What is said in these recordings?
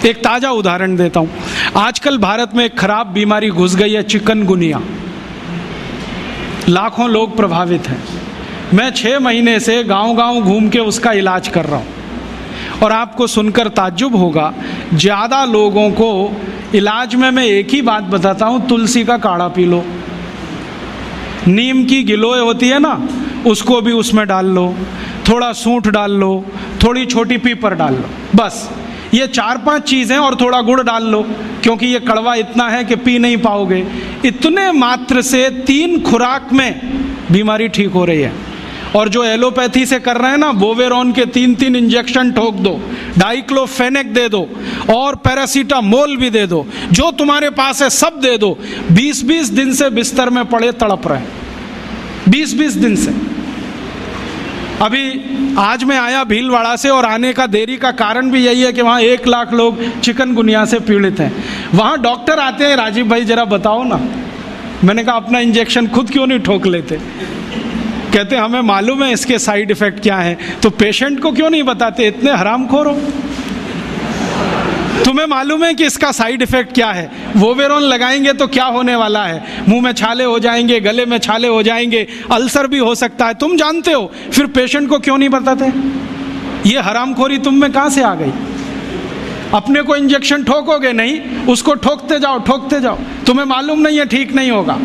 एक ताज़ा उदाहरण देता हूँ। आजकल भारत में एक खराब बीमारी घुस गई है, चिकनगुनिया। लाखों लोग प्रभावित हैं। मैं 6 महीने से गांव-गांव घूम के उसका इलाज कर रहा हूँ और आपको सुनकर ताज्जुब होगा, ज़्यादा लोगों को इलाज में मैं एक ही बात बताता हूँ, तुलसी का काढ़ा पी लो, नीम की गिलोय होती है ना, उसको भी उसमें डाल लो, थोड़ा सूंठ डाल लो, थोड़ी छोटी पीपर डाल लो, बस ये 4-5 चीज़ें, और थोड़ा गुड़ डाल लो क्योंकि ये कड़वा इतना है कि पी नहीं पाओगे। इतने मात्र से 3 खुराक में बीमारी ठीक हो रही है। और जो एलोपैथी से कर रहे हैं ना, बोवेरॉन के 3-3 इंजेक्शन ठोक दो, डाइक्लोफेनेक दे दो और पैरासीटामोल भी दे दो, जो तुम्हारे पास है सब दे दो। 20-20 दिन से बिस्तर में पड़े तड़प रहे हैं, 20-20 दिन से। अभी आज मैं आया भीलवाड़ा से, और आने का देरी का कारण भी यही है कि वहाँ 1 लाख लोग चिकनगुनिया से पीड़ित हैं। वहाँ डॉक्टर आते हैं, राजीव भाई जरा बताओ ना। मैंने कहा अपना इंजेक्शन खुद क्यों नहीं ठोक लेते? कहते हमें मालूम है इसके साइड इफ़ेक्ट क्या है, तो पेशेंट को क्यों नहीं बताते? इतने हरामखोर हो, तुम्हें मालूम है कि इसका साइड इफ़ेक्ट क्या है? वोवेरॉन लगाएंगे तो क्या होने वाला है? मुंह में छाले हो जाएंगे, गले में छाले हो जाएंगे, अल्सर भी हो सकता है, तुम जानते हो, फिर पेशेंट को क्यों नहीं बताते? ये हरामखोरी तुम में कहाँ से आ गई? अपने को इंजेक्शन ठोकोगे नहीं, उसको ठोकते जाओ, तुम्हें मालूम नहीं है ठीक नहीं होगा,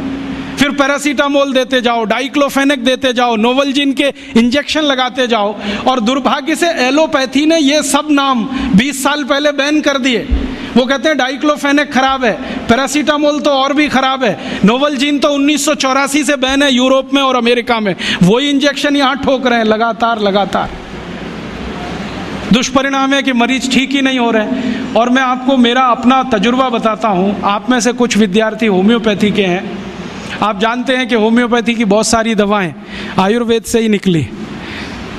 फिर पैरासीटामोल देते जाओ, डाइक्लोफेनेक देते जाओ, नोवलजिन के इंजेक्शन लगाते जाओ। और दुर्भाग्य से एलोपैथी ने ये सब नाम 20 साल पहले बैन कर दिए। वो कहते हैं डाइक्लोफेनेक खराब है, पैरासीटामोल तो और भी खराब है, नोवलजिन तो 1984 से बैन है यूरोप में और अमेरिका में, वही इंजेक्शन यहाँ ठोक रहे हैं लगातार। दुष्परिणाम है कि मरीज ठीक ही नहीं हो रहे। और मैं आपको मेरा अपना तजुर्बा बताता हूँ। आप में से कुछ विद्यार्थी होम्योपैथी के हैं। आप जानते हैं कि होम्योपैथी की बहुत सारी दवाएं आयुर्वेद से ही निकली।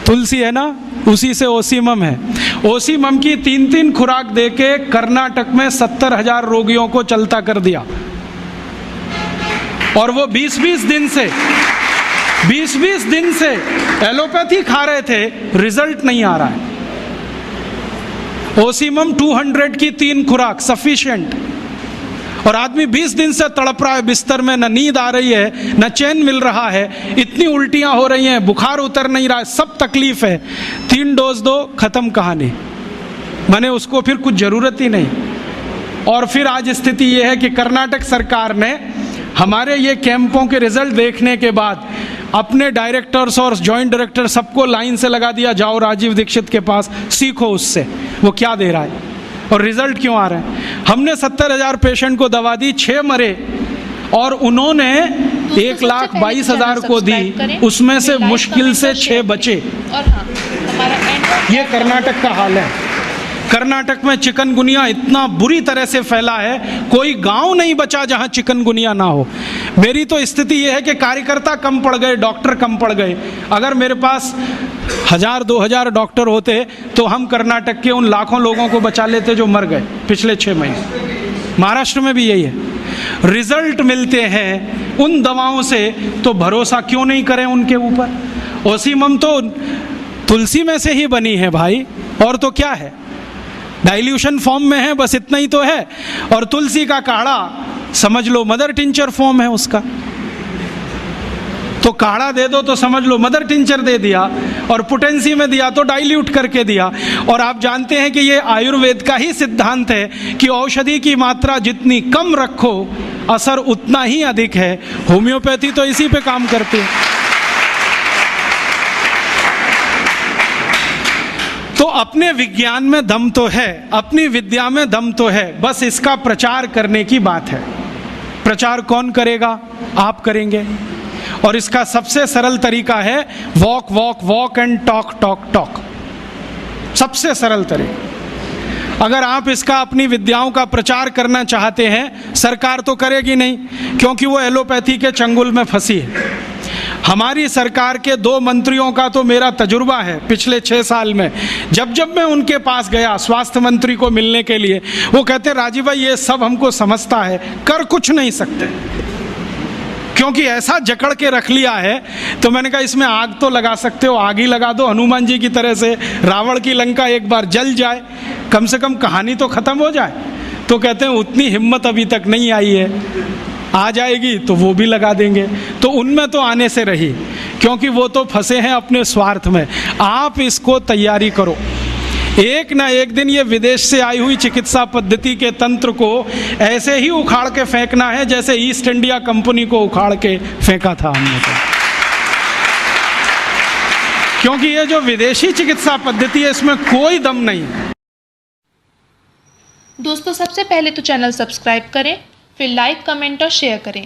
तुलसी है ना, उसी से ओसीमम है। ओसीमम की 3-3 खुराक देके कर्नाटक में 70,000 रोगियों को चलता कर दिया। और वो 20-20 दिन से एलोपैथी खा रहे थे, रिजल्ट नहीं आ रहा है। ओसीमम 200 की 3 खुराक सफिशिएंट, और आदमी 20 दिन से तड़प रहा है बिस्तर में, न नींद आ रही है, न चैन मिल रहा है, इतनी उल्टियां हो रही हैं, बुखार उतर नहीं रहा है, सब तकलीफ है। 3 डोज दो, खत्म कहानी। मैंने उसको फिर कुछ ज़रूरत ही नहीं। और फिर आज स्थिति ये है कि कर्नाटक सरकार ने हमारे ये कैंपों के रिजल्ट देखने के बाद अपने डायरेक्टर्स और जॉइंट डायरेक्टर सबको लाइन से लगा दिया, जाओ राजीव दीक्षित के पास, सीखो उससे वो क्या दे रहा है और रिजल्ट क्यों आ रहे हैं। हमने 70,000 पेशेंट को दवा दी, 6 मरे, और उन्होंने 1,22,000 को दी, उसमें से मुश्किल से 6 बचे। ये कर्नाटक का हाल है। कर्नाटक में चिकनगुनिया इतना बुरी तरह से फैला है, कोई गांव नहीं बचा जहां चिकनगुनिया ना हो। मेरी तो स्थिति यह है कि कार्यकर्ता कम पड़ गए, डॉक्टर कम पड़ गए। अगर मेरे पास 1,000-2,000 डॉक्टर होते तो हम कर्नाटक के उन लाखों लोगों को बचा लेते जो मर गए पिछले 6 महीने। महाराष्ट्र में भी यही है। रिजल्ट मिलते हैं उन दवाओं से, तो भरोसा क्यों नहीं करें उनके ऊपर? ओसीमम तो तुलसी में से ही बनी है भाई, और तो क्या है, डाइल्यूशन फॉर्म में है, बस इतना ही तो है। और तुलसी का काढ़ा समझ लो मदर टिंचर फॉर्म है उसका, तो काढ़ा दे दो तो समझ लो मदर टिंचर दे दिया, और पोटेंसी में दिया तो डाइल्यूट करके दिया। और आप जानते हैं कि ये आयुर्वेद का ही सिद्धांत है कि औषधि की मात्रा जितनी कम रखो असर उतना ही अधिक है। होम्योपैथी तो इसी पे काम करती है। तो अपने विज्ञान में दम तो है, अपनी विद्या में दम तो है, बस इसका प्रचार करने की बात है। प्रचार कौन करेगा? आप करेंगे। और इसका सबसे सरल तरीका है वॉक एंड टॉक। सबसे सरल तरीका। अगर आप इसका अपनी विद्याओं का प्रचार करना चाहते हैं, सरकार तो करेगी नहीं क्योंकि वो एलोपैथी के चंगुल में फंसी है। हमारी सरकार के 2 मंत्रियों का तो मेरा तजुर्बा है पिछले 6 साल में। जब मैं उनके पास गया स्वास्थ्य मंत्री को मिलने के लिए, वो कहते राजीव भाई ये सब हमको समझता है, कर कुछ नहीं सकते क्योंकि ऐसा जकड़ के रख लिया है। तो मैंने कहा इसमें आग तो लगा सकते हो, आग ही लगा दो, हनुमान जी की तरह से रावण की लंका एक बार जल जाए। कम से कम कहानी तो ख़त्म हो जाए। तो कहते हैं उतनी हिम्मत अभी तक नहीं आई है, आ जाएगी तो वो भी लगा देंगे। तो उनमें तो आने से रही, क्योंकि वो तो फंसे हैं अपने स्वार्थ में। आप इसको तैयारी करो, एक ना एक दिन ये विदेश से आई हुई चिकित्सा पद्धति के तंत्र को ऐसे ही उखाड़ के फेंकना है जैसे ईस्ट इंडिया कंपनी को उखाड़ के फेंका था हमने तो। क्योंकि ये जो विदेशी चिकित्सा पद्धति है इसमें कोई दम नहीं। दोस्तों, सबसे पहले तो चैनल सब्सक्राइब करें, फिर लाइक, कमेंट और शेयर करें।